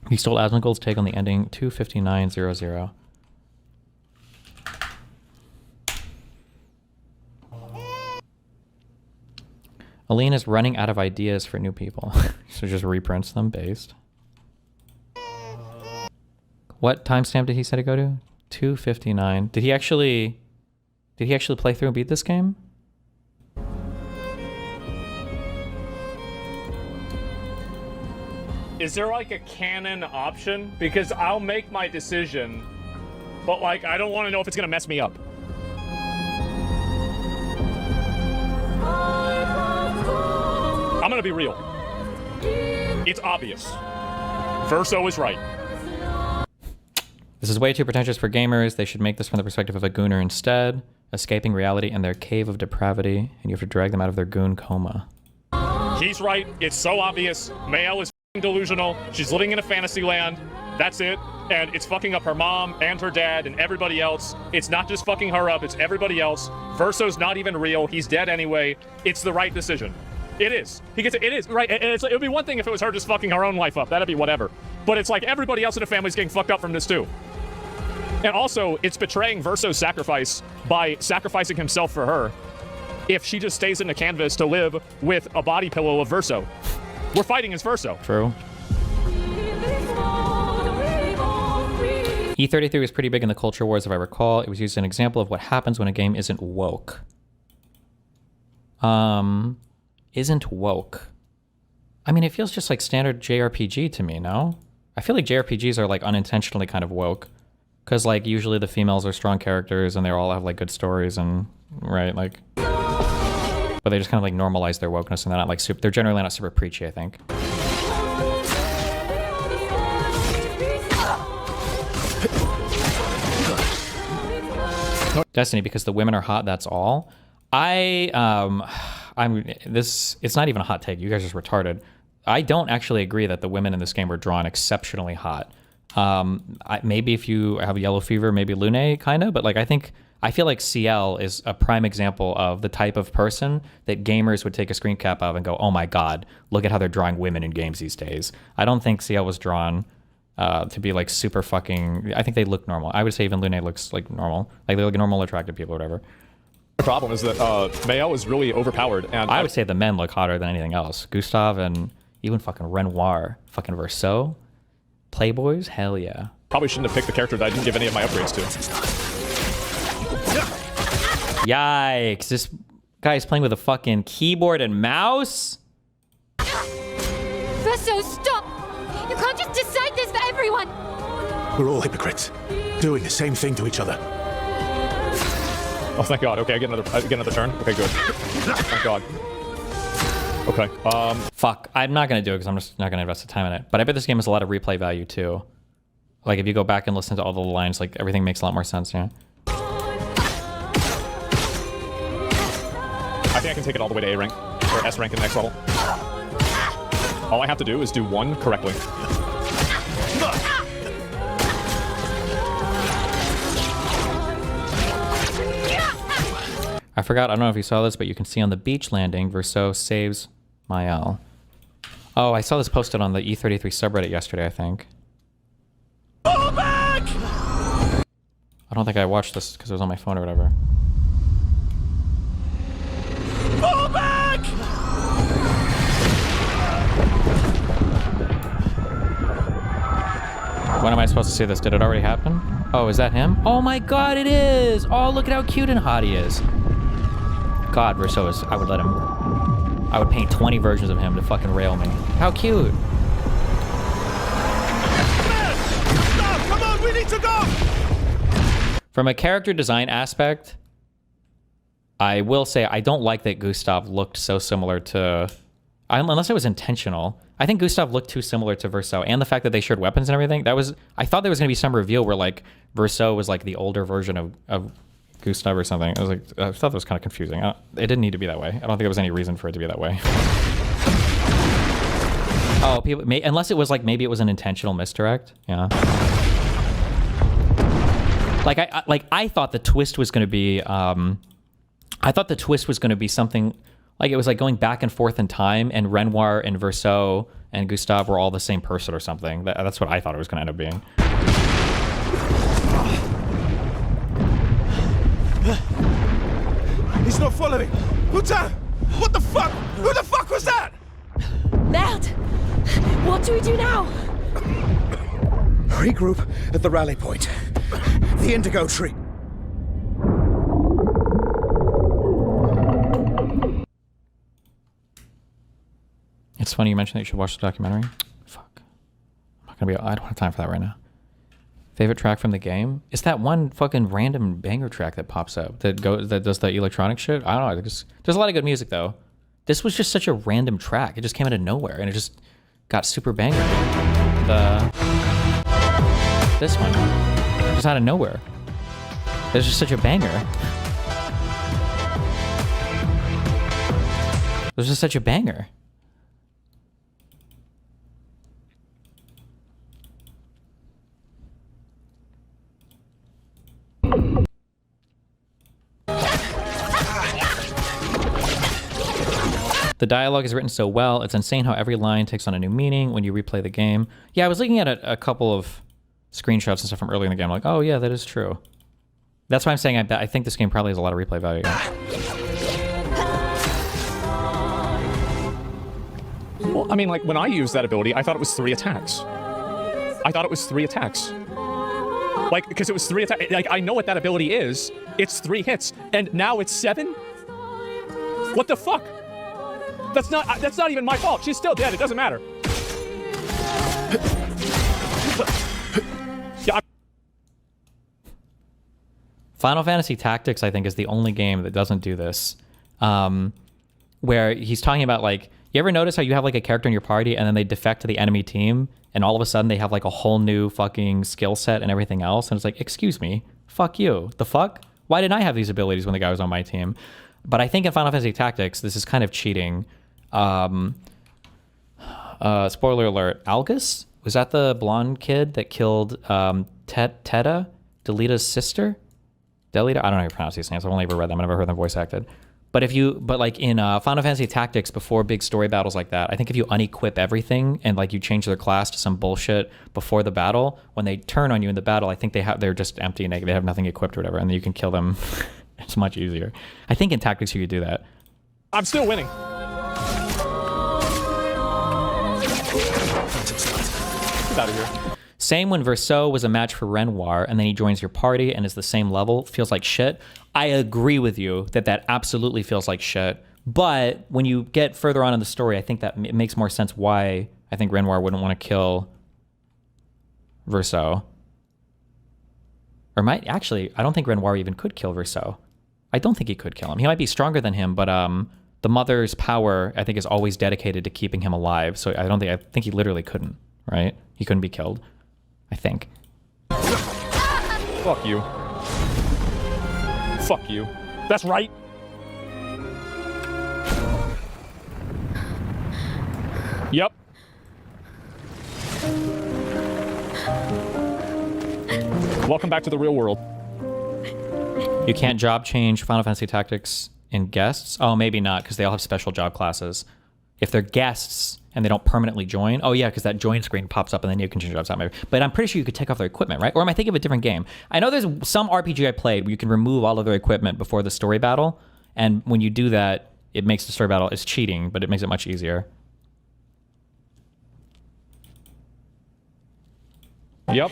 He stole AsmonGold's take on the ending 25900. Aline is running out of ideas for new people. So just reprints them based. What timestamp did he say to go to? 259. Did he actually play through and beat this game? Is there like a canon option? Because I'll make my decision, but like I don't want to know if it's gonna mess me up. I'm gonna be real. It's obvious. Verso is right. This is way too pretentious for gamers. They should make this from the perspective of a gooner instead, escaping reality and their cave of depravity, and you have to drag them out of their goon coma. He's right. It's so obvious. Mael is delusional. She's living in a fantasy land. That's it. And it's fucking up her mom and her dad and everybody else. It's not just fucking her up, it's everybody else. Verso's not even real. He's dead anyway. It's the right decision. It is. He gets it. It is, right. And it would be one thing if it was her just fucking her own life up. That'd be whatever. But it's like everybody else in the family's getting fucked up from this too. And also, it's betraying Verso's sacrifice by sacrificing himself for her if she just stays in the canvas to live with a body pillow of Verso. We're fighting as Verso. True. E33 was pretty big in the culture wars, if I recall. It was used as an example of what happens when a game isn't woke. Isn't woke. I mean, it feels just like standard JRPG to me, no? I feel like JRPGs are like unintentionally kind of woke. Because like usually the females are strong characters and they all have like good stories and, right, like... But they just kind of like normalize their wokeness and they're not like super, they're generally not super preachy, I think. Destiny, because the women are hot, that's all. It's not even a hot take. You guys are just retarded. I don't actually agree that the women in this game were drawn exceptionally hot. Maybe if you have yellow fever, maybe Lune kind of, but like I feel like CL is a prime example of the type of person that gamers would take a screen cap of and go, oh my god, look at how they're drawing women in games these days. I don't think CL was drawn to be like super fucking... I think they look normal. I would say even Lune looks like normal. Like they look normal, attractive people, or whatever. The problem is that Mael is really overpowered, and I would say the men look hotter than anything else. Gustav and even fucking Renoir, fucking Verso, Playboys, hell yeah. Probably shouldn't have picked the character that I didn't give any of my upgrades to. Yikes, this guy's playing with a fucking keyboard and mouse? Verso, stop! You can't just decide this for everyone! We're all hypocrites, doing the same thing to each other. Oh, thank God. Okay, I get another turn. Okay, good. Thank God. Okay. Fuck, I'm not gonna do it because I'm just not gonna invest the time in it. But I bet this game has a lot of replay value too. Like if you go back and listen to all the lines, like everything makes a lot more sense, yeah. I think I can take it all the way to A rank, or S rank in the next level. All I have to do is do one correctly. I forgot, I don't know if you saw this, but you can see on the beach landing, Verso saves Mael. Oh, I saw this posted on the E33 subreddit yesterday, I think. Fall back! I don't think I watched this because it was on my phone or whatever. Fall back! When am I supposed to see this? Did it already happen? Oh, is that him? Oh my god, it is! Oh, look at how cute and hot he is. God, Verso is... I would let him... I would paint 20 versions of him to fucking rail me. How cute! Stop! Come on, we need to go! From a character design aspect, I will say I don't like that Gustav looked so similar to... Unless it was intentional. I think Gustav looked too similar to Verso, and the fact that they shared weapons and everything, that was... I thought there was going to be some reveal where, like, Verso was, like, the older version of Gustav or something. I was like, I thought that was kind of confusing. It didn't need to be that way. I don't think there was any reason for it to be that way. Oh, people... unless it was, like, maybe it was an intentional misdirect. Yeah. I thought the twist was going to be... I thought the twist was going to be something... Like, it was like going back and forth in time, and Renoir and Verso and Gustav were all the same person or something. That's what I thought it was going to end up being. He's not following. Lieutenant! What the fuck? Who the fuck was that? Merde! What do we do now? Regroup at the rally point. The Indigo Tree. It's funny you mentioned that you should watch the documentary. Fuck. I don't have time for that right now. Favorite track from the game? It's that one fucking random banger track that pops up that does the electronic shit. I don't know. There's a lot of good music though. This was just such a random track. It just came out of nowhere and it just got super banger. This one, just out of nowhere. It's just such a banger. It was just such a banger. The dialogue is written so well, it's insane how every line takes on a new meaning when you replay the game. Yeah, I was looking at a couple of screenshots and stuff from earlier in the game, like, oh yeah, that is true. That's why I'm saying I think this game probably has a lot of replay value. Well, I mean, like, when I used that ability, I thought it was 3 attacks. Like, because it was 3 attacks. Like, I know what that ability is. It's 3 hits, and now it's 7? What the fuck? That's not even my fault. She's still dead. It doesn't matter. Yeah. Final Fantasy Tactics, I think, is the only game that doesn't do this. Where he's talking about, like, you ever notice how you have, like, a character in your party and then they defect to the enemy team and all of a sudden they have, like, a whole new fucking skill set and everything else? And it's like, excuse me, fuck you. The fuck? Why didn't I have these abilities when the guy was on my team? But I think in Final Fantasy Tactics, this is kind of cheating. Spoiler alert, Algus? Was that the blonde kid that killed Teta? Delita's sister? Delita? I don't know how you pronounce these names. I've only ever read them. I've never heard them voice acted. But like in Final Fantasy Tactics, before big story battles like that, I think if you unequip everything and like you change their class to some bullshit before the battle, when they turn on you in the battle, I think they're just empty and they have nothing equipped or whatever, and then you can kill them. It's much easier. I think in Tactics you could do that. I'm still winning. Get out of here. Same when Verso was a match for Renoir and then he joins your party and is the same level, feels like shit. I agree with you that absolutely feels like shit. But when you get further on in the story, I think that it makes more sense why I think Renoir wouldn't want to kill Verso. Or actually, I don't think Renoir even could kill Verso. I don't think he could kill him. He might be stronger than him, but the mother's power, I think, is always dedicated to keeping him alive. So I think he literally couldn't, right? He couldn't be killed, I think. Fuck you. Fuck you. That's right. Yep. Welcome back to the real world. You can't job change Final Fantasy Tactics in guests? Oh, maybe not, because they all have special job classes. If they're guests and they don't permanently join, oh yeah, because that join screen pops up and then you can change jobs out maybe. But I'm pretty sure you could take off their equipment, right? Or am I thinking of a different game? I know there's some RPG I played where you can remove all of their equipment before the story battle, and when you do that, it makes the story battle, it's cheating, but it makes it much easier. Yep.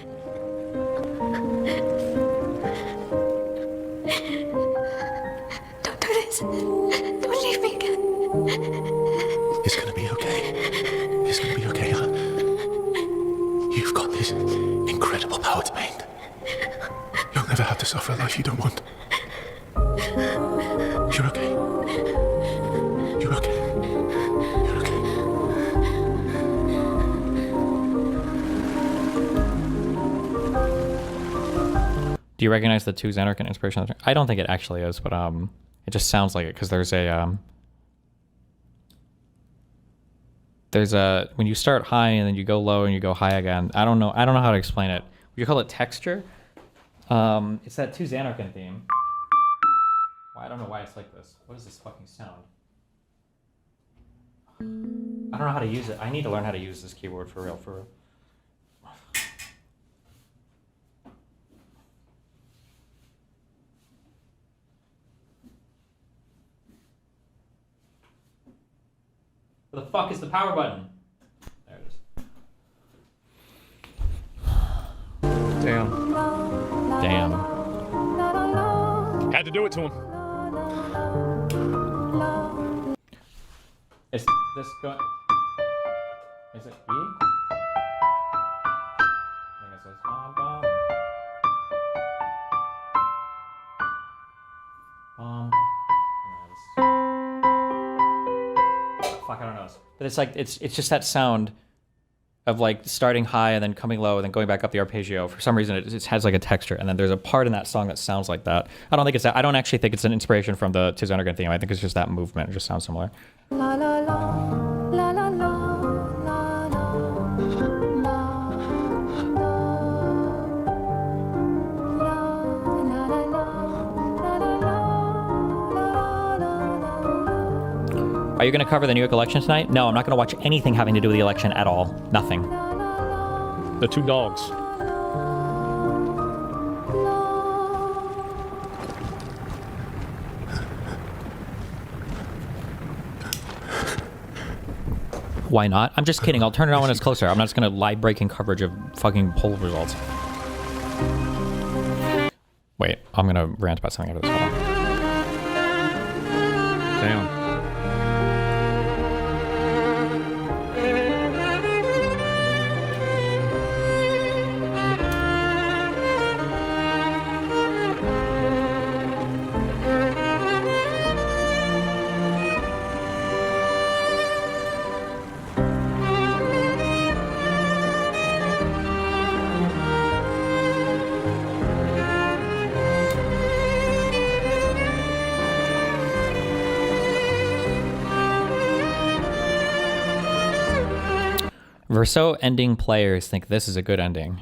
Don't do this. Don't leave me again. It's gonna be okay. It's gonna be okay, huh? You've got this incredible power to mend. You'll never have to suffer a life you don't want. You're okay. You're okay. You're okay. Do you recognize the 2 Xanarch and Inspiration? I don't think it actually is, but it just sounds like it because there's a when you start high and then you go low and you go high again. I don't know how to explain it. Would you call it texture? It's that 2 Xanarch theme. Well, I don't know why it's like this. What is this fucking sound? I don't know how to use it. I need to learn how to use this keyboard for real, for real. Where the fuck is the power button? There it is. Damn. Damn. Had to do it to him. Is this going? Is it E? I think it says bom bom. Bom. Fuck, I don't know. But it's like it's just that sound of like starting high and then coming low and then going back up the arpeggio. For some reason, it has like a texture, and then there's a part in that song that sounds like that. I don't think it's that. I don't actually think it's an inspiration from the Tis Underground theme. I think it's just that movement. It just sounds similar. La la la, la la la, la la, Are you going to cover the New York election tonight? No, I'm not going to watch anything having to do with the election at all. Nothing. The two dogs. Why not? I'm just kidding. I'll turn it on when it's closer. I'm not just going to live breaking coverage of fucking poll results. Wait, I'm going to rant about something after this. Hold on. Damn. Verso ending players think this is a good ending.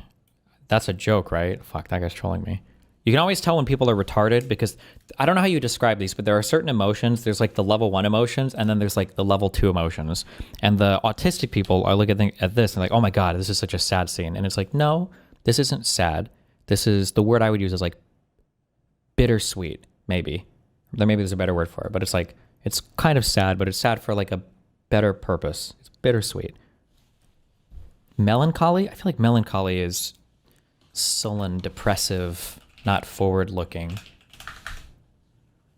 That's a joke, right? Fuck, that guy's trolling me. You can always tell when people are retarded because I don't know how you describe these, but there are certain emotions. There's like the level 1 emotions, and then there's like the level 2 emotions. And the autistic people are looking at this and like, oh my God, this is such a sad scene. And it's like, no, this isn't sad. This is, the word I would use is like bittersweet, maybe. Maybe there's a better word for it, but it's like, it's kind of sad, but it's sad for like a better purpose. It's bittersweet. Melancholy? I feel like melancholy is sullen, depressive, not forward-looking.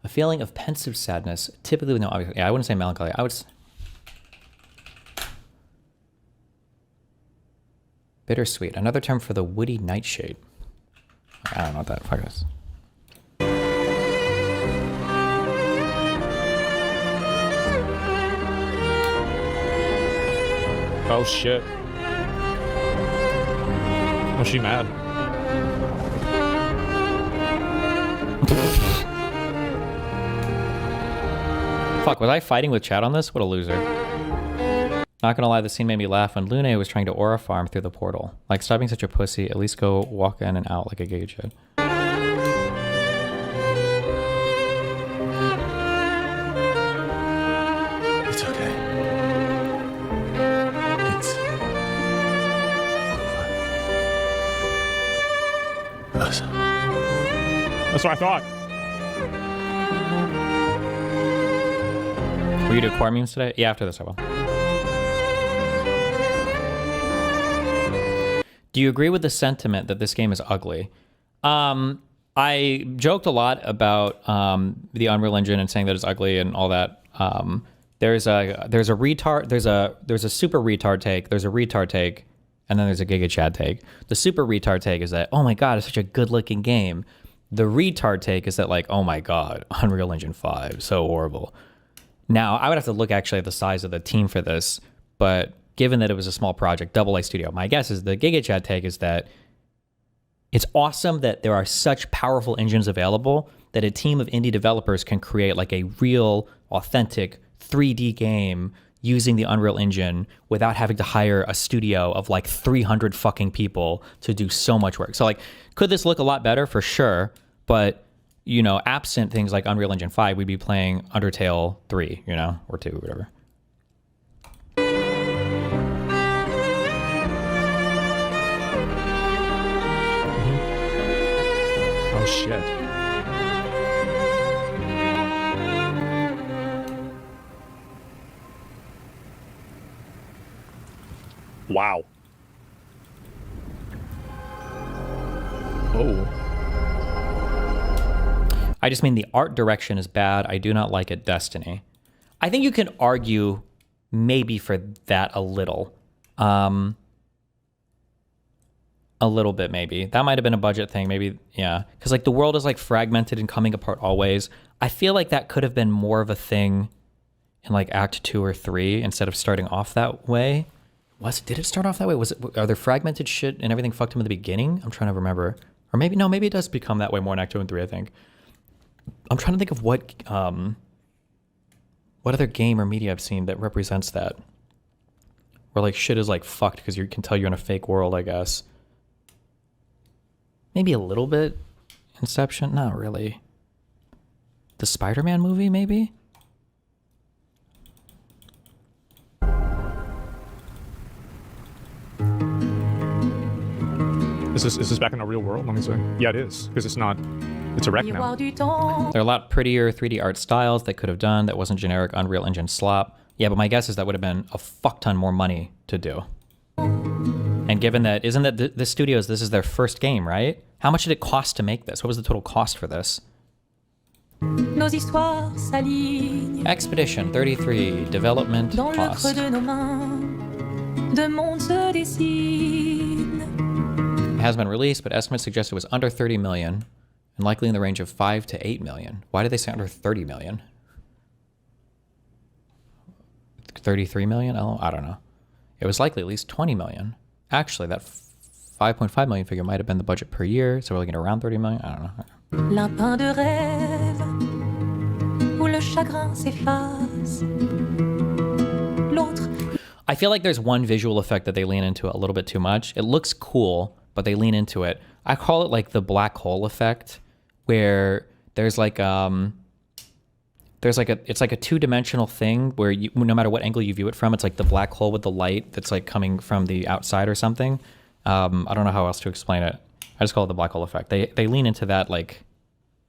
A feeling of pensive sadness, typically with no obvious... Yeah, I wouldn't say melancholy. I would... Bittersweet, another term for the woody nightshade. I don't know what that fuck is. Oh shit. Was she mad? Fuck, was I fighting with chat on this? What a loser. Not gonna lie, the scene made me laugh when Lumina was trying to aura farm through the portal. Like, stop being such a pussy, at least go walk in and out like a gay kid. It's okay. It's over. Us. That's what I thought. Will you do core memes today? Yeah, after this I will. Do you agree with the sentiment that this game is ugly? I joked a lot about the Unreal Engine and saying that it's ugly and all that. There's a retard, there's a super retard take, there's a retard take, and then there's a Giga Chad take. The super retard take is that, oh my God, it's such a good looking game. The retard take is that like, oh my God, Unreal Engine 5, so horrible. Now, I would have to look actually at the size of the team for this, but given that it was a small project, Double A Studio, my guess is the Giga Chad take is that it's awesome that there are such powerful engines available that a team of indie developers can create like a real, authentic 3D game using the Unreal Engine without having to hire a studio of like 300 fucking people to do so much work. So like, could this look a lot better? For sure. But, you know, absent things like Unreal Engine 5, we'd be playing Undertale 3, you know, or 2, whatever. shit. Wow. Oh. I just mean the art direction is bad. I do not like it, Destiny. I think you can argue maybe for that a little. A little bit, maybe. That might have been a budget thing, maybe, yeah. Because, like, the world is, like, fragmented and coming apart always. I feel like that could have been more of a thing in, like, Act 2 or 3 instead of starting off that way. Did it start off that way? Are there fragmented shit and everything fucked him in the beginning? I'm trying to remember. Or maybe, no, maybe it does become that way more in Act 2 and 3, I think. I'm trying to think of what other game or media I've seen that represents that. Where, like, shit is, like, fucked because you can tell you're in a fake world, I guess. Maybe a little bit. Inception? Not really. The Spider-Man movie, maybe? Is this back in the real world? Let me see. Yeah, it is. Because it's not... It's a wreck now. There are a lot prettier 3D art styles they could have done that wasn't generic Unreal Engine slop. Yeah, but my guess is that would have been a fuck ton more money to do. And given that, isn't that the studios, this is their first game, right? How much did it cost to make this? What was the total cost for this? Nos histoires s'alignent Expedition 33, development dans le cost. creux de nos mains. De monde se dessine. It has been released, but estimates suggest it was under 30 million and likely in the range of 5 to 8 million. Why did they say under 30 million? 33 million? Oh, I don't know. It was likely at least 20 million. Actually, that 5.5 million figure might have been the budget per year, so we're looking at around 30 million. I don't know. Lapin de rêve où le chagrin s'efface. L'autre I feel like there's one visual effect that they lean into a little bit too much. It looks cool, but they lean into it. I call it like the black hole effect, where there's like it's like a two-dimensional thing where you, no matter what angle you view it from, it's like the black hole with the light that's like coming from the outside or something. I don't know how else to explain it. I just call it the black hole effect. They lean into that like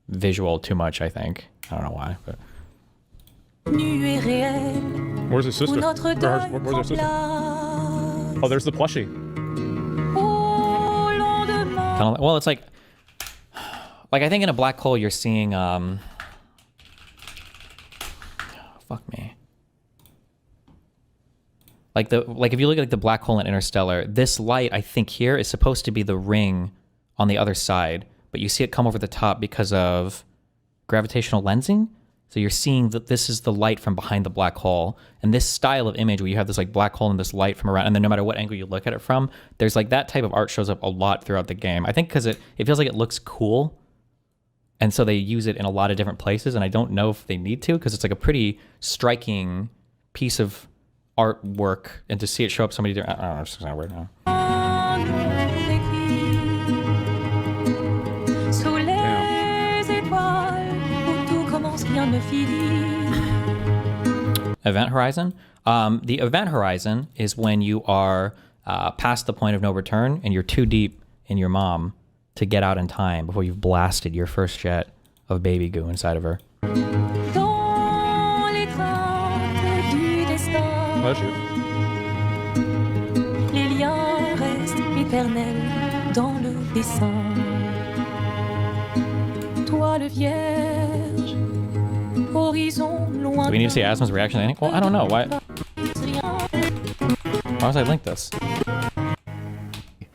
visual too much, I think. I don't know why, but nu et réel Where's his où sister? notre Where's deuil her prend sister? place. Oh, there's the plushie. Au lendemain. kind of, well, it's like I think in a black hole you're seeing fuck me. Like if you look at like the black hole in Interstellar, this light I think here is supposed to be the ring on the other side, but you see it come over the top because of gravitational lensing. So you're seeing that this is the light from behind the black hole, and this style of image where you have this like black hole and this light from around, and then no matter what angle you look at it from, there's like that type of art shows up a lot throughout the game. I think because it feels like it looks cool, and so they use it in a lot of different places, and I don't know if they need to because it's like a pretty striking piece of artwork, and to see it show up so many different, I don't know, it's kind of weird now. Sous les étoiles où tout commence, rien ne finit. Event horizon. The event horizon is when you are past the point of no return and you're too deep in your mom to get out in time before you've blasted your first jet of baby goo inside of her. Dans l'étreinte du destin, Oh, shoot. les liens restent éternels dans le dessin. Toi le vierge, horizon loin. Do we need to see Asmon's reaction to anything? Well, I don't know. Why was I link this?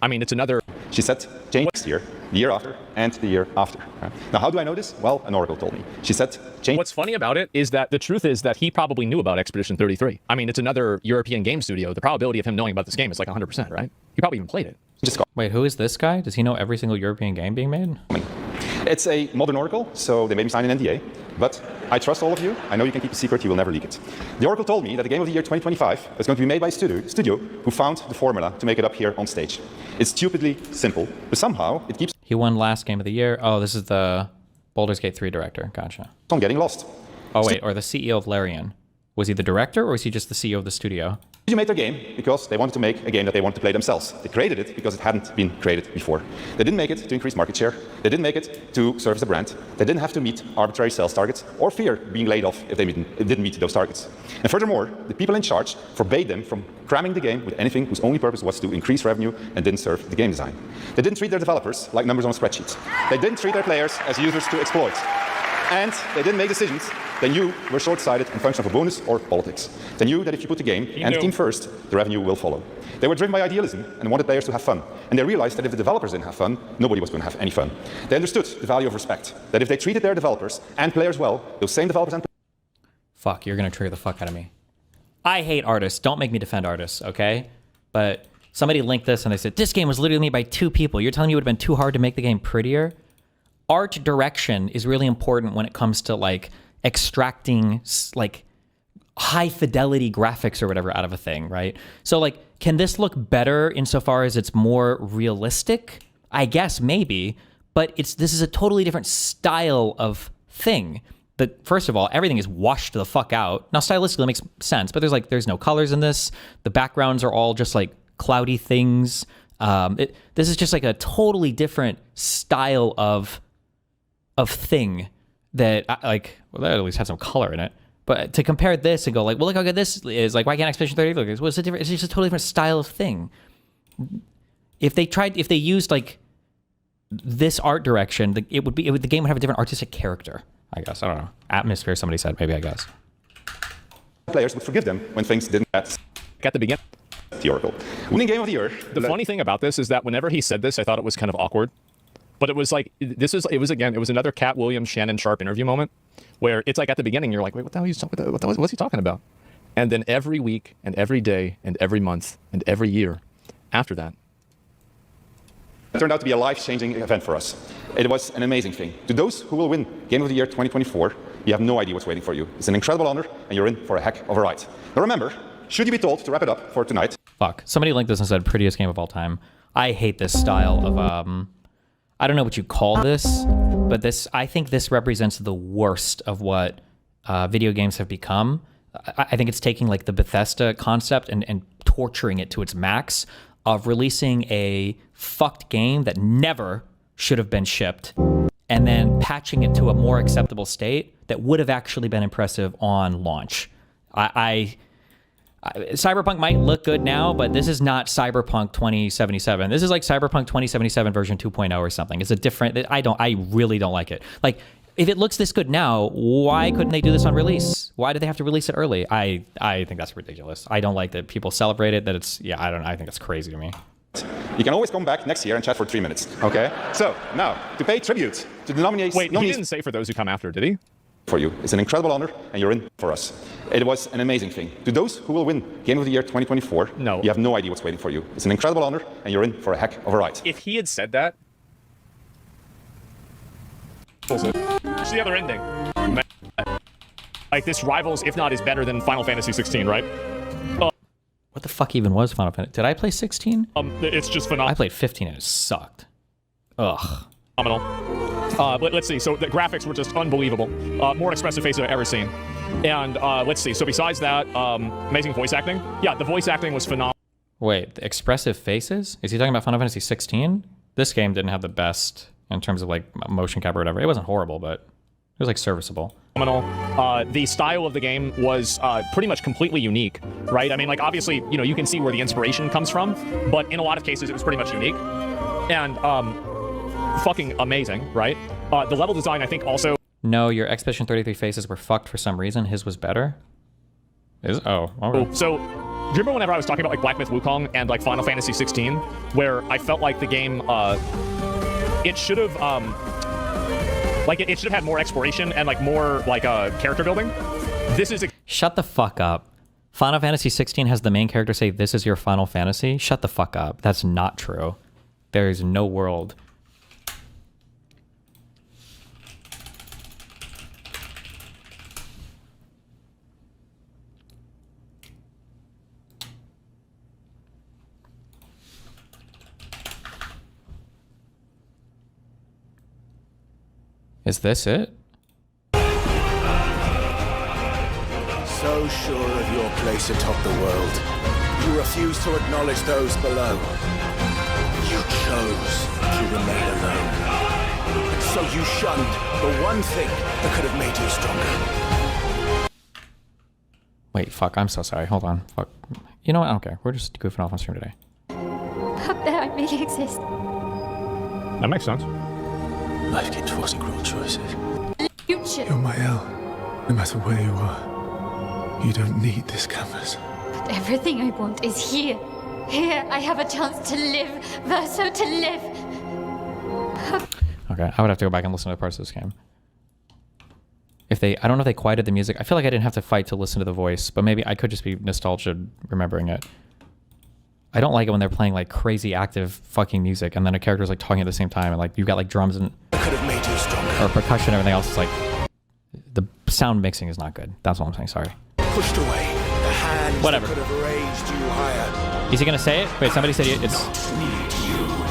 I mean, it's another... She said, change next year, the year after, and the year after. Now, how do I know this? Well, an oracle told me. She said, change... What's funny about it is that the truth is that he probably knew about Expedition 33. I mean, it's another European game studio. The probability of him knowing about this game is like 100%, right? He probably even played it. Just Wait, who is this guy? Does he know every single European game being made? It's a modern oracle, so they made me sign an NDA. But I trust all of you. I know you can keep a secret. You will never leak it. The oracle told me that the game of the year 2025 is going to be made by a studio who found the formula to make it up here on stage. It's stupidly simple, but somehow it keeps He won last game of the year. Oh, this is the Baldur's Gate 3 director. Gotcha. on getting lost. Oh, wait, or the CEO of Larian. Was he the director or was he just the CEO of the studio? They made their game because they wanted to make a game that they wanted to play themselves. They created it because it hadn't been created before. They didn't make it to increase market share. They didn't make it to service the brand. They didn't have to meet arbitrary sales targets or fear being laid off if they didn't meet those targets. And furthermore, the people in charge forbade them from cramming the game with anything whose only purpose was to increase revenue and didn't serve the game design. They didn't treat their developers like numbers on a spreadsheet. They didn't treat their players as users to exploit. And they didn't make decisions they knew were short-sighted and function of a bonus or politics. They knew that if you put the game and the team first, the revenue will follow. They were driven by idealism and wanted players to have fun. And they realized that if the developers didn't have fun, nobody was going to have any fun. They understood the value of respect, that if they treated their developers and players well, those same developers and Fuck, you're gonna trigger the fuck out of me. I hate artists. Don't make me defend artists, okay? But somebody linked this and they said, this game was literally made by 2 people. You're telling me it would have been too hard to make the game prettier? Art direction is really important when it comes to like extracting like high fidelity graphics or whatever out of a thing, right? So like, can this look better insofar as it's more realistic? I guess maybe, but this is a totally different style of thing. But first of all, everything is washed the fuck out. Now stylistically it makes sense, but there's no colors in this. The backgrounds are all just like cloudy things. This is just like a totally different style of thing that that at least had some color in it. But to compare this and go like, well, look how good this is. Like, why can't Expedition 30 look? What's the difference? It's just a totally different style of thing. If they used like this art direction, the game would have a different artistic character. I guess, I don't know. Atmosphere, somebody said, maybe, I guess. players would forgive them when things didn't at the beginning. The Oracle. Winning game of the year. The funny thing about this is that whenever he said this, I thought it was kind of awkward. But it was like, it was another Cat Williams, Shannon Sharp interview moment where it's like at the beginning, you're like, wait, what's he talking about? And then every week and every day and every month and every year after that. It turned out to be a life-changing event for us. It was an amazing thing. To those who will win Game of the Year 2024, you have no idea what's waiting for you. It's an incredible honor, and you're in for a heck of a ride. Now remember, should you be told to wrap it up for tonight? Fuck. Somebody linked this and said, prettiest game of all time. I hate this style of, I don't know what you call this, but I think this represents the worst of what video games have become. I think it's taking like the Bethesda concept and torturing it to its max of releasing a fucked game that never should have been shipped and then patching it to a more acceptable state that would have actually been impressive on launch. Cyberpunk might look good now, but this is not Cyberpunk 2077. This is like Cyberpunk 2077 version 2.0 or something. It's a different, I really don't like it. Like, if it looks this good now, why couldn't they do this on release? Why do they have to release it early? I think that's ridiculous. I don't like that people celebrate it, that it's, I think it's crazy to me. You can always come back next year and chat for 3 minutes, okay? So, now, to pay tribute to the nominees... Wait, he didn't say for those who come after, did he? For you. It's an incredible honor, and you're in for us. It was an amazing thing. To those who will win Game of the Year 2024, no, you have no idea what's waiting for you. It's an incredible honor, and you're in for a heck of a ride. If he had said that... What's the other ending? Like, this rivals, if not is better than Final Fantasy 16, right? What the fuck even was Final Fantasy? Did I play 16? It's just phenomenal. I played 15 and it sucked. Ugh. Phenomenal. Let's see. So the graphics were just unbelievable. More expressive face I've ever seen. And let's see. So besides that, amazing voice acting. Yeah, the voice acting was phenomenal. Wait, the expressive faces? Is he talking about Final Fantasy 16? This game didn't have the best in terms of like motion cap or whatever. It wasn't horrible, but it was like serviceable. Phenomenal. The style of the game was pretty much completely unique, right? I mean, like obviously, you can see where the inspiration comes from, but in a lot of cases it was pretty much unique. And fucking amazing, right? The level design, I think, also... No, your Expedition 33 faces were fucked for some reason. His was better? Okay. So, do you remember whenever I was talking about like Black Myth Wukong and like Final Fantasy 16, where I felt like the game, it should have, it should have had more exploration and like more like character building? This is... Shut the fuck up. Final Fantasy 16 has the main character say, "This is your Final Fantasy." Shut the fuck up. That's not true. There is no world. Is this it? So sure of your place atop the world. You refuse to acknowledge those below. You chose to remain alone. And so you shunned the one thing that could have made you stronger. Wait, fuck, I'm so sorry. Hold on. Fuck. You know what? I don't care. We're just goofing off on stream today. Up there, I really exist. That makes sense. Life keeps forcing cruel choices. Future. You're my L. No matter where you are, you don't need this canvas. But everything I want is here. Here, I have a chance to live. Verso to live. Okay, I would have to go back and listen to parts of this game. If they, I don't know if they quieted the music. I feel like I didn't have to fight to listen to the voice, but maybe I could just be nostalgia remembering it. I don't like it when they're playing like crazy active fucking music and then a character's like talking at the same time and like you've got like drums and Could have made you stronger. or percussion and everything else. It's like the sound mixing is not good. That's all I'm saying. Sorry. Pushed away the hands Whatever. that could have raised you higher. Is he gonna say it? Wait, somebody said it's. Need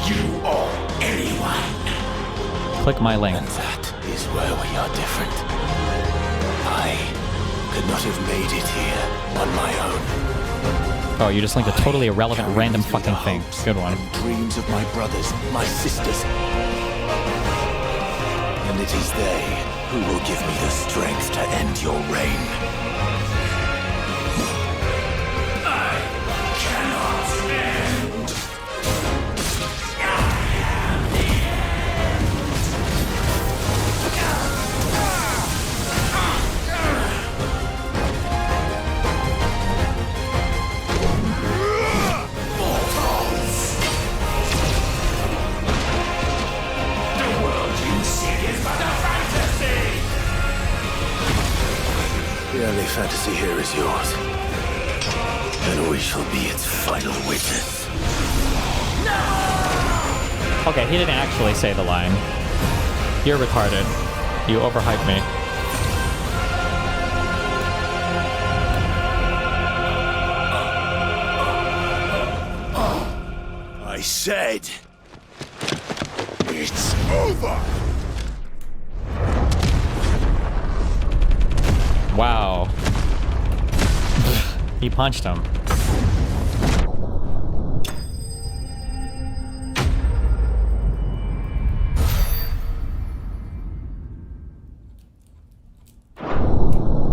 you or anyone. Click my link. And that is where we are different. I could not have made it here on my own. Oh, you just linked a totally irrelevant random fucking thing. Good one. Dreams of my brothers, my sisters. And it is they who will give me the strength to end your reign. I cannot end. The only fantasy here is yours. And we shall be its final witness. Okay, he didn't actually say the line. You're retarded. You overhyped me. I said, it's over. Wow. He punched him.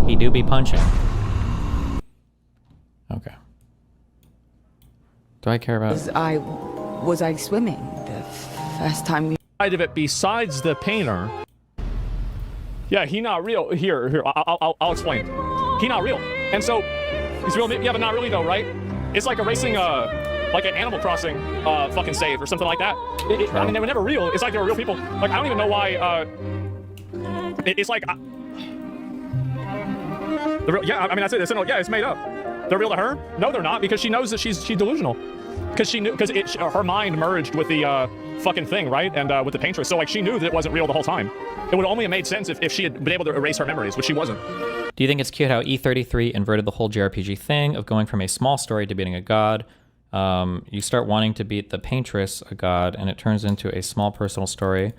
He do be punching. Okay. Do I care about... Was I swimming the first time we... Side of it besides the painter. Yeah, he not real. Here, I'll explain. He not real. And so, he's real, yeah, but not really though, right? It's like erasing, like an Animal Crossing, fucking save or something like that. I mean, they were never real. It's like they were real people. Like, I don't even know why, it's like... the real, yeah, I mean, that's it. Yeah, it's made up. They're real to her? No, they're not, because she knows that she's delusional. Because she knew, because her mind merged with the fucking thing, right? And with the paintress. So like she knew that it wasn't real the whole time. It would only have made sense if she had been able to erase her memories, which she wasn't. Do you think it's cute how E33 inverted the whole JRPG thing of going from a small story to beating a god? You start wanting to beat the paintress, a god, and it turns into a small personal story.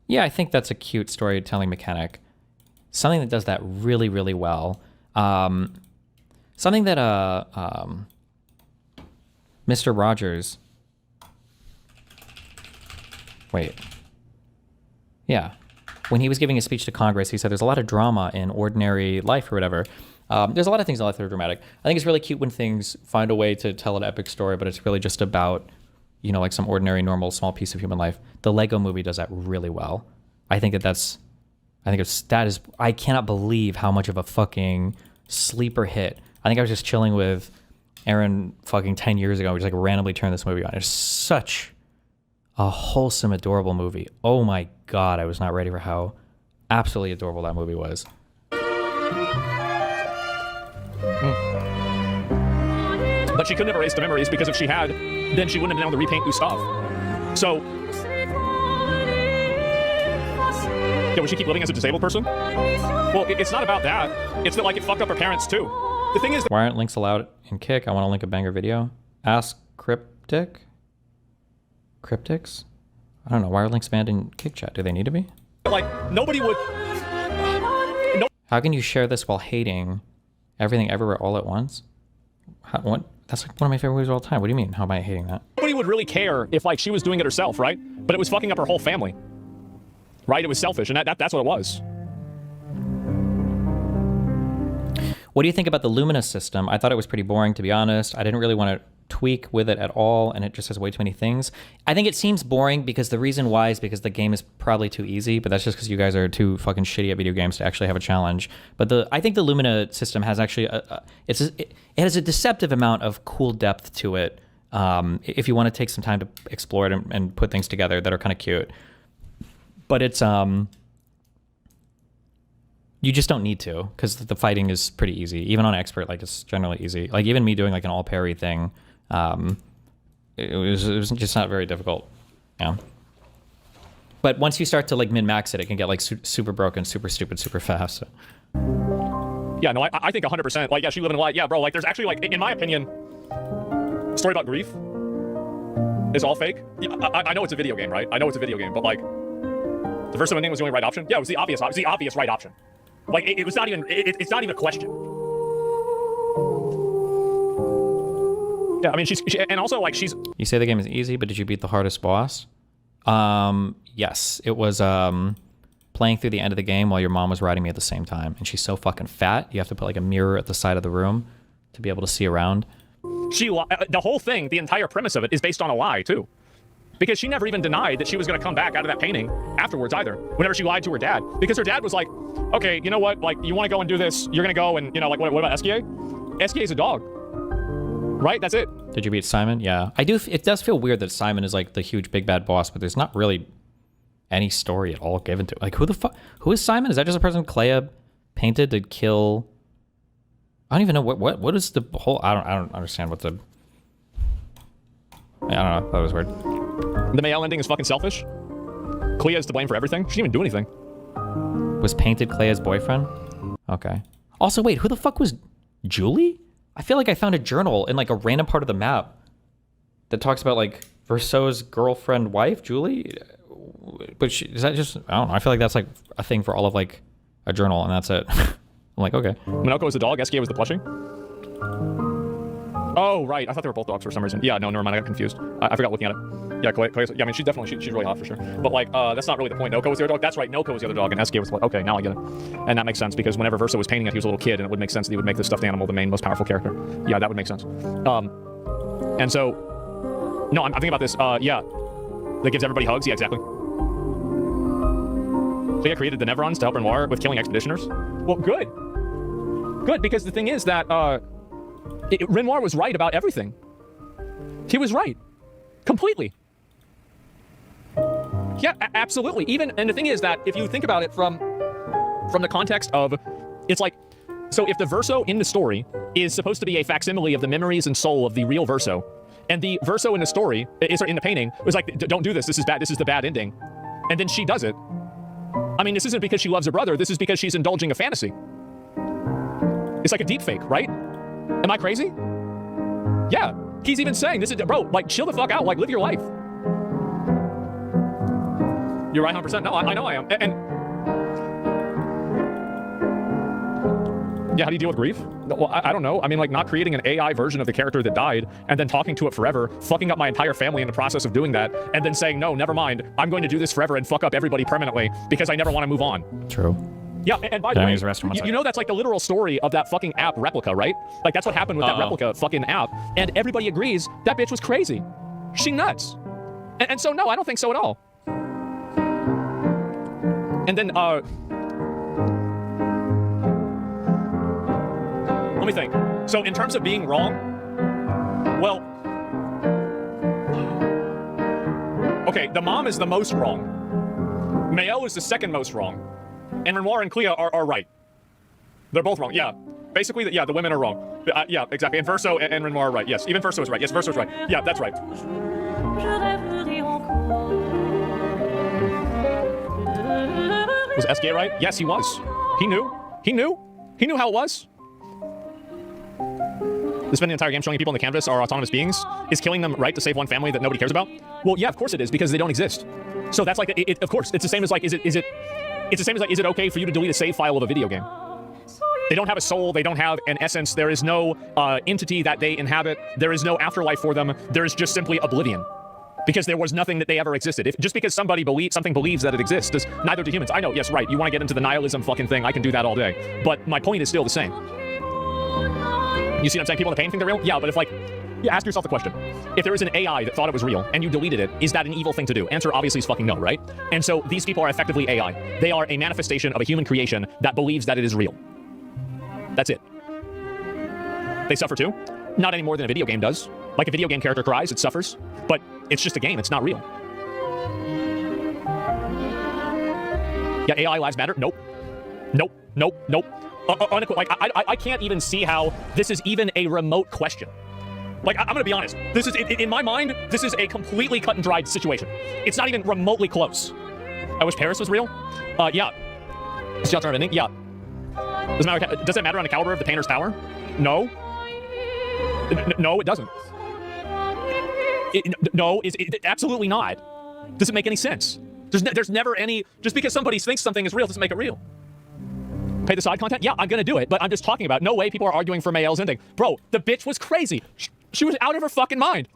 Yeah, I think that's a cute storytelling mechanic. Something that does that really, really well. Something that Mr. Rogers... Wait. Yeah. When he was giving a speech to Congress, he said there's a lot of drama in ordinary life or whatever. There's a lot of things in life that are dramatic. I think it's really cute when things find a way to tell an epic story, but it's really just about, you know, like some ordinary, normal, small piece of human life. The Lego movie does that really well. I think I cannot believe how much of a fucking sleeper hit. I think I was just chilling with Aaron fucking 10 years ago. We just like randomly turned this movie on. It's such a wholesome, adorable movie. Oh my God, I was not ready for how absolutely adorable that movie was. But she could never erase the memories because if she had, then she wouldn't have been able to repaint Gustav. So, yeah, would she keep living as a disabled person? Well, it's not about that. It's that like it fucked up her parents too. The thing is, Why aren't links allowed in Kick? I want to link a banger video. Ask Cryptic? Cryptics? I don't know. Why are links banned in Kick chat? Do they need to be? like nobody would. How can you share this while hating everything everywhere all at once? What? That's like one of my favorite movies of all time. What do you mean? How am I hating that? Nobody would really care if like she was doing it herself, right? But it was fucking up her whole family, right? It was selfish, and that's what it was. What do you think about the Lumina system? I thought it was pretty boring, to be honest. I didn't really want to tweak with it at all, and it just has way too many things. I think it seems boring because the reason why is because the game is probably too easy, but that's just because you guys are too fucking shitty at video games to actually have a challenge. But I think the Lumina system has actually it has a deceptive amount of cool depth to it. If you want to take some time to explore it and put things together that are kind of cute. But it's you just don't need to, because the fighting is pretty easy. Even on expert, like, it's generally easy. Like, even me doing like an all parry thing, it was just not very difficult. Yeah. But once you start to like min-max it, it can get like super broken, super stupid, super fast. So. Yeah, no, I think 100%. Like, yeah, she living a life. Yeah, bro. Like, there's actually like, in my opinion, story about grief is all fake. Yeah, I know it's a video game, right? I know it's a video game, but like, the first ending was the only right option. Yeah, it was the obvious right option. Like, it was not even, it's not even a question. Yeah, I mean, and also, like, she's... You say the game is easy, but did you beat the hardest boss? Yes. It was, playing through the end of the game while your mom was riding me at the same time. And she's so fucking fat, you have to put, like, a mirror at the side of the room to be able to see around. The whole thing, the entire premise of it is based on a lie, too. Because she never even denied that she was going to come back out of that painting afterwards either, whenever she lied to her dad. Because her dad was like, okay, you know what, like, you want to go and do this, you're going to go and, you know, like, what about SKA? SKA is a dog, right? That's it. Did you beat Simon? Yeah. It does feel weird that Simon is, like, the huge big bad boss, but there's not really any story at all given to it. Like, who is Simon? Is that just a person Clair painted to kill? I don't even know what is the whole, I don't understand what the, I don't know, that was weird. The Mayel ending is fucking selfish. Clea is to blame for everything. She didn't even do anything. Was painted Clea's boyfriend? Okay. Also, wait, who the fuck was Julie? I feel like I found a journal in like a random part of the map that talks about like Verso's girlfriend wife, Julie. But is that just, I don't know. I feel like that's like a thing for all of like a journal and that's it. I'm like, okay. Minoko was the dog, SKA was the plushie. Oh, right. I thought they were both dogs for some reason. Yeah, no, never mind. I got confused. I forgot looking at it. Yeah, Clea's, yeah, I mean, she's really hot for sure. But like, that's not really the point. Noko was the other dog. That's right. Noko was the other dog, and SKA was the, okay, now I get it. And that makes sense because whenever Verso was painting it, he was a little kid, and it would make sense that he would make the stuffed animal the main, most powerful character. Yeah, that would make sense. And so, no, I'm thinking about this. Yeah, that gives everybody hugs. Yeah, exactly. Clea created the Neverons to help Renoir with killing expeditioners. Well, good. Good, because the thing is that Renoir was right about everything. He was right. Completely. Yeah, absolutely. And the thing is that if you think about it from the context of, it's like, so if the Verso in the story is supposed to be a facsimile of the memories and soul of the real Verso, and the Verso in the story, in the painting, was like, don't do this, this is bad, this is the bad ending. And then she does it. I mean, this isn't because she loves her brother, this is because she's indulging a fantasy. It's like a deep fake, right? Am I crazy? Yeah. He's even saying, this is, bro, like, chill the fuck out, like, live your life. You're right 100%. No, I know I am. And yeah, how do you deal with grief? Well, I don't know. I mean, like, not creating an AI version of the character that died and then talking to it forever, fucking up my entire family in the process of doing that, and then saying, no, never mind, I'm going to do this forever and fuck up everybody permanently because I never want to move on. True. Yeah, and by the way, you know that's like the literal story of that fucking app replica, right? Like, that's what happened with that replica fucking app, and everybody agrees that bitch was crazy. She nuts. And so, no, I don't think so at all. And then, let me think. So, in terms of being wrong, well, okay, the mom is the most wrong. Mayel is the second most wrong. And Renoir and Clea are right. They're both wrong, yeah. Basically, the women are wrong. Yeah, exactly. And Verso and Renoir are right. Yes, even Verso is right. Yes, Verso is right. Yeah, that's right. Was SKA right? Yes, he was. He knew. He knew. He knew how it was. To spend the entire game showing people on the canvas are autonomous beings is killing them, right, to save one family that nobody cares about? Well, yeah, of course it is, because they don't exist. So that's like, of course, it's the same as like, is it okay for you to delete a save file of a video game? They don't have a soul. They don't have an essence. There is no entity that they inhabit. There is no afterlife for them. There is just simply oblivion. Because there was nothing that they ever existed. Just because somebody believes that it exists, neither do humans. I know, yes, right. You want to get into the nihilism fucking thing, I can do that all day. But my point is still the same. You see what I'm saying? People in the pain think they're real? Yeah, but if ask yourself the question. If there is an AI that thought it was real and you deleted it, is that an evil thing to do? Answer obviously is fucking no, right? And so these people are effectively AI. They are a manifestation of a human creation that believes that it is real. That's it. They suffer too. Not any more than a video game does. Like a video game character cries, it suffers. But it's just a game, it's not real. Yeah, AI lives matter? Nope. Nope, nope, nope. I can't even see how this is even a remote question. Like, I'm gonna be honest. This is, in my mind, this is a completely cut and dried situation. It's not even remotely close. I wish Paris was real. Yeah. Is Shelter of Ending? Yeah. Does it matter on the caliber of the painter's power? No. No, it doesn't. No, absolutely not. Does it make any sense? There's never any, just because somebody thinks something is real doesn't make it real. Pay the side content? Yeah, I'm gonna do it, but I'm just talking about, no way people are arguing for Mayel's ending. Bro, the bitch was crazy. She was out of her fucking mind.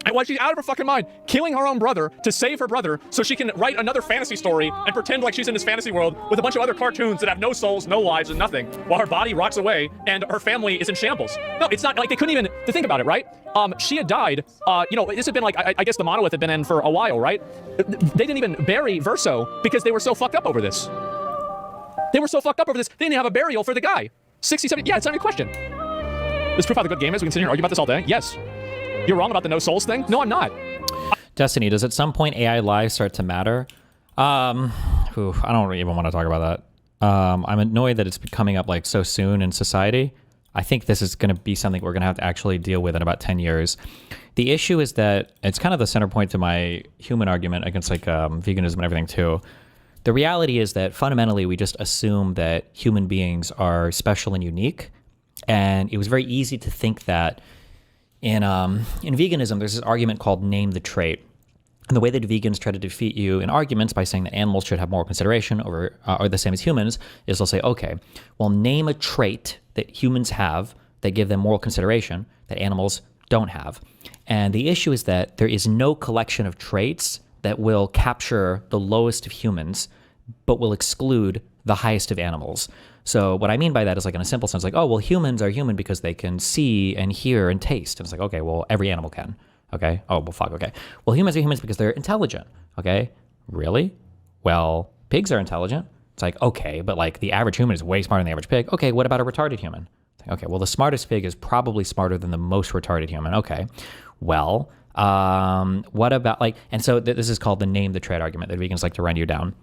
And why she's out of her fucking mind, killing her own brother to save her brother so she can write another fantasy story and pretend like she's in this fantasy world with a bunch of other cartoons that have no souls, no lives, and nothing, while her body rots away and her family is in shambles. No, it's not like they couldn't even, to think about it, right? She had died, you know, this had been like, I guess the monolith had been in for a while, right? They didn't even bury Verso because they were so fucked up over this. They were so fucked up over this, they didn't have a burial for the guy. 67, yeah, it's not even a question. This proof how the good game is, we can sit here and argue about this all day? Yes. You're wrong about the no souls thing? No, I'm not. Destiny, does at some point AI lives start to matter? I don't even want to talk about that. I'm annoyed that it's coming up like so soon in society. I think this is going to be something we're going to have to actually deal with in about 10 years. The issue is that it's kind of the center point to my human argument against like veganism and everything too. The reality is that fundamentally we just assume that human beings are special and unique. And it was very easy to think that in veganism, there's this argument called name the trait. And the way that vegans try to defeat you in arguments by saying that animals should have moral consideration or the same as humans is they'll say, okay, well, name a trait that humans have that give them moral consideration that animals don't have. And the issue is that there is no collection of traits that will capture the lowest of humans, but will exclude the highest of animals. So what I mean by that is like in a simple sense, like, oh, well, humans are human because they can see and hear and taste. And it's like, okay, well, every animal can. Okay. Oh, well, fuck. Okay. Well, humans are humans because they're intelligent. Okay. Really? Well, pigs are intelligent. It's like, okay, but like the average human is way smarter than the average pig. Okay. What about a retarded human? It's like, okay. Well, the smartest pig is probably smarter than the most retarded human. Okay. Well, what about like, and so this is called the name the trait argument that vegans like to run you down.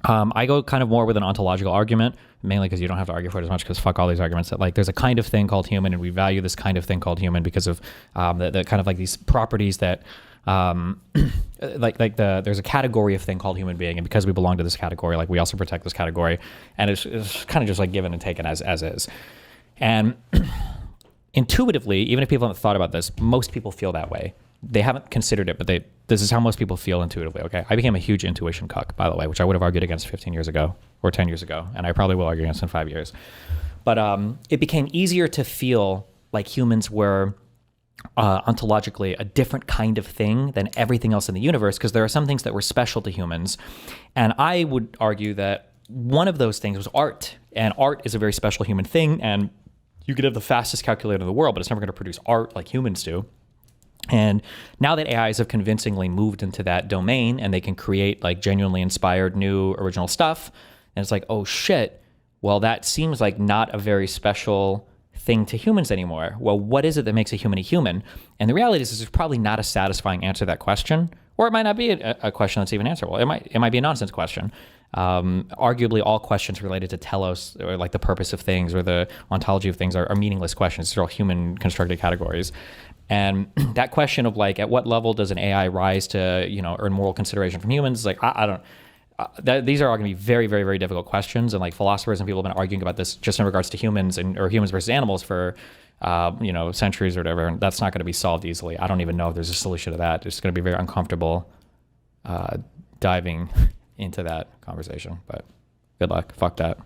I go kind of more with an ontological argument, mainly because you don't have to argue for it as much because fuck all these arguments that like there's a kind of thing called human and we value this kind of thing called human because of the kind of like these properties that there's a category of thing called human being, and because we belong to this category, like we also protect this category, and it's kind of just like given and taken as is. And intuitively, even if people haven't thought about this, most people feel that way. They haven't considered it, but this is how most people feel intuitively. Okay, I became a huge intuition cuck, by the way, which I would have argued against 15 years ago or 10 years ago, and I probably will argue against in 5 years. But it became easier to feel like humans were ontologically a different kind of thing than everything else in the universe, because there are some things that were special to humans. And I would argue that one of those things was art, and art is a very special human thing, and you could have the fastest calculator in the world, but it's never going to produce art like humans do. And now that AIs have convincingly moved into that domain and they can create like genuinely inspired new original stuff, and it's like, oh shit, well, that seems like not a very special thing to humans anymore. Well, what is it that makes a human a human? And the reality is there's probably not a satisfying answer to that question, or it might not be a question that's even answerable. It might be a nonsense question. Arguably all questions related to telos or like the purpose of things or the ontology of things are meaningless questions. They're all human constructed categories. And that question of like, at what level does an AI rise to, you know, earn moral consideration from humans? Like, I don't, these are all going to be very, very, very difficult questions. And like philosophers and people have been arguing about this just in regards to humans or humans versus animals for, you know, centuries or whatever. And that's not going to be solved easily. I don't even know if there's a solution to that. It's going to be very uncomfortable diving into that conversation, but good luck. Fuck that.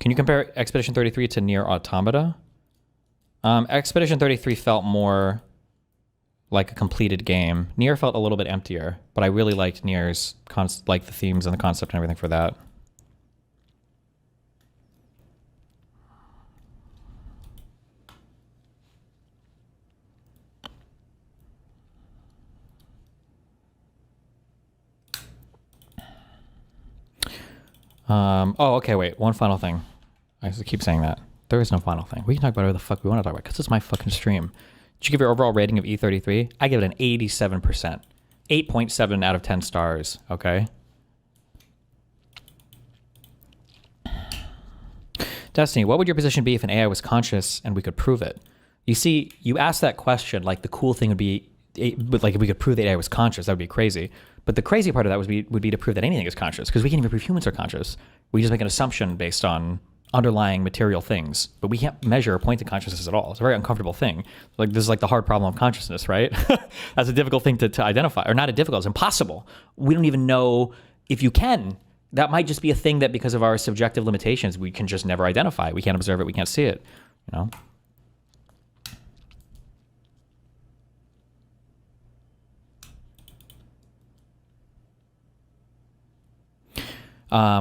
Can you compare Expedition 33 to Nier Automata? Expedition 33 felt more like a completed game. Nier felt a little bit emptier, but I really liked Nier's like the themes and the concept and everything for that. Oh, okay, wait. One final thing. I just keep saying that. There is no final thing. We can talk about whatever the fuck we want to talk about because it's my fucking stream. Did you give your overall rating of E33? I give it an 87%. 8.7 out of 10 stars, okay? Destiny, what would your position be if an AI was conscious and we could prove it? You see, you asked that question like the cool thing would be, like if we could prove that AI was conscious, that would be crazy. But the crazy part of that would be to prove that anything is conscious, because we can't even prove humans are conscious. We just make an assumption based on underlying material things, but we can't measure or point to consciousness at all. It's a very uncomfortable thing. Like this is like the hard problem of consciousness, right? That's a difficult thing to identify, or not a difficult, it's impossible. We don't even know if you can. That might just be a thing that because of our subjective limitations, we can just never identify. We can't observe it, we can't see it, you know?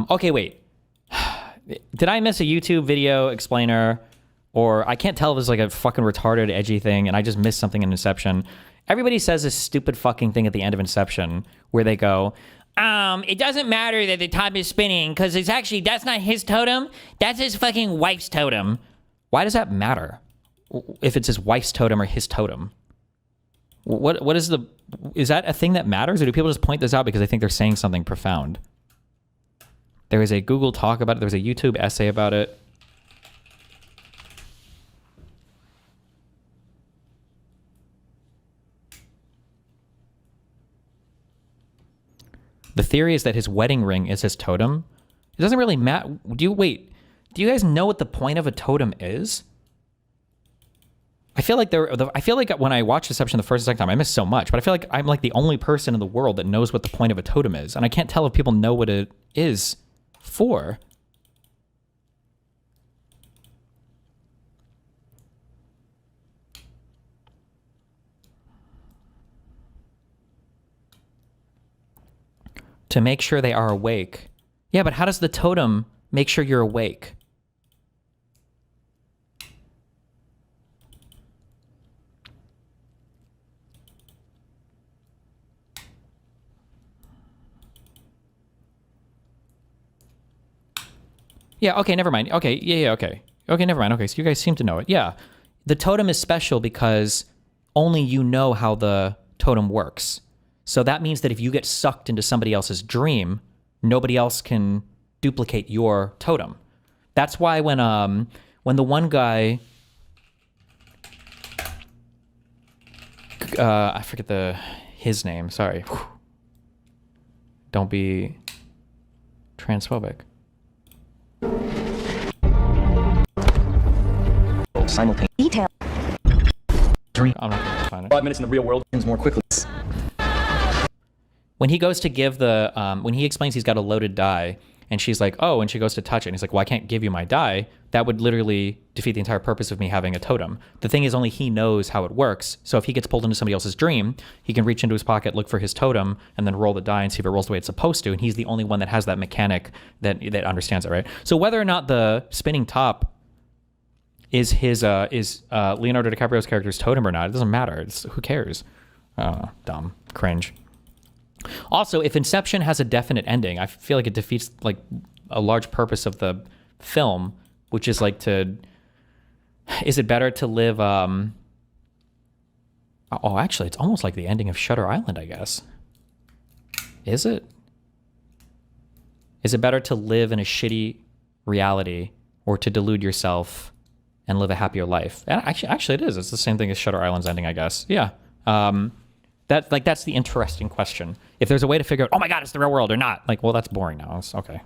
Okay, wait. Did I miss a YouTube video explainer? Or I can't tell if it's like a fucking retarded, edgy thing and I just missed something in Inception. Everybody says this stupid fucking thing at the end of Inception where they go, it doesn't matter that the top is spinning because it's actually, that's not his totem. That's his fucking wife's totem. Why does that matter? If it's his wife's totem or his totem? What is is that a thing that matters? Or do people just point this out because they think they're saying something profound? There was a Google talk about it. There was a YouTube essay about it. The theory is that his wedding ring is his totem. It doesn't really matter. Do you guys know what the point of a totem is? I feel like when I watched Deception the first and second time, I missed so much, but I feel like I'm like the only person in the world that knows what the point of a totem is. And I can't tell if people know what it is for. To make sure they are awake. Yeah, but how does the totem make sure you're awake? Yeah, okay, never mind. Okay, yeah, okay. Okay, never mind. Okay, so you guys seem to know it. Yeah. The totem is special because only you know how the totem works. So that means that if you get sucked into somebody else's dream, nobody else can duplicate your totem. That's why when the one guy, I forget his name, sorry. Don't be transphobic. Simultaneous detail. I'm not gonna find it. 5 minutes in the real world turns more quickly. When he goes to give when he explains he's got a loaded die, and she's like, oh, and she goes to touch it, and he's like, well, I can't give you my die. That would literally defeat the entire purpose of me having a totem. The thing is, only he knows how it works. So if he gets pulled into somebody else's dream, he can reach into his pocket, look for his totem, and then roll the die and see if it rolls the way it's supposed to. And he's the only one that has that mechanic that understands it, right? So whether or not the spinning top is Leonardo DiCaprio's character's totem or not, it doesn't matter. Who cares? Dumb. Cringe. Also, if Inception has a definite ending, I feel like it defeats like a large purpose of the film, which is like is it better to live, actually, it's almost like the ending of Shutter Island, I guess. Is it? Is it better to live in a shitty reality or to delude yourself and live a happier life? Actually, it is. It's the same thing as Shutter Island's ending, I guess. Yeah. That's the interesting question. If there's a way to figure out, oh my God, it's the real world or not, like, well, that's boring now. It's okay.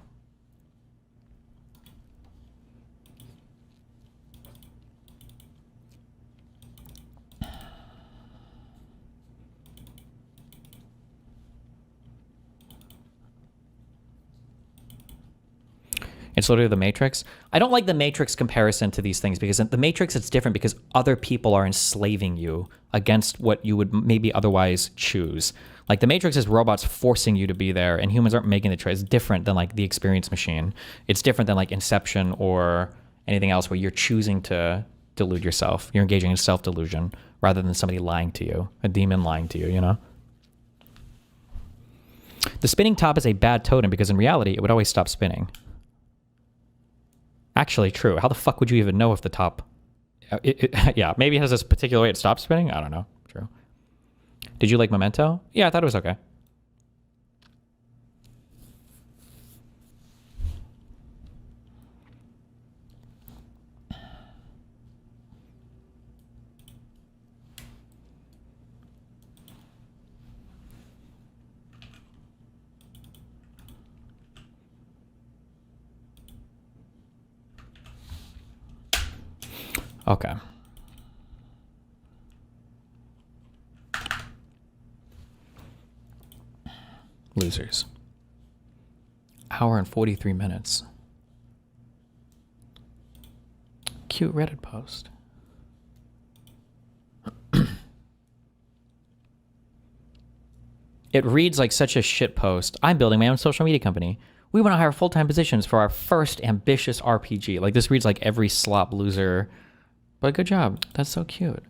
It's literally the Matrix. I don't like the Matrix comparison to these things because in the Matrix, it's different because other people are enslaving you against what you would maybe otherwise choose. Like the Matrix is robots forcing you to be there and humans aren't making the choice. It's different than like the experience machine. It's different than like Inception or anything else where you're choosing to delude yourself. You're engaging in self-delusion rather than somebody lying to you, a demon lying to you, you know? The spinning top is a bad totem because in reality, it would always stop spinning. Actually, true. How the fuck would you even know if the top... yeah, maybe it has this particular way it stops spinning? I don't know. True. Did you like Memento? Yeah, I thought it was okay. Okay. Losers. Hour and 43 minutes. Cute Reddit post. It reads like such a shit post. I'm building my own social media company. We want to hire full-time positions for our first ambitious RPG. Like this reads like every slop loser. But good job. That's so cute.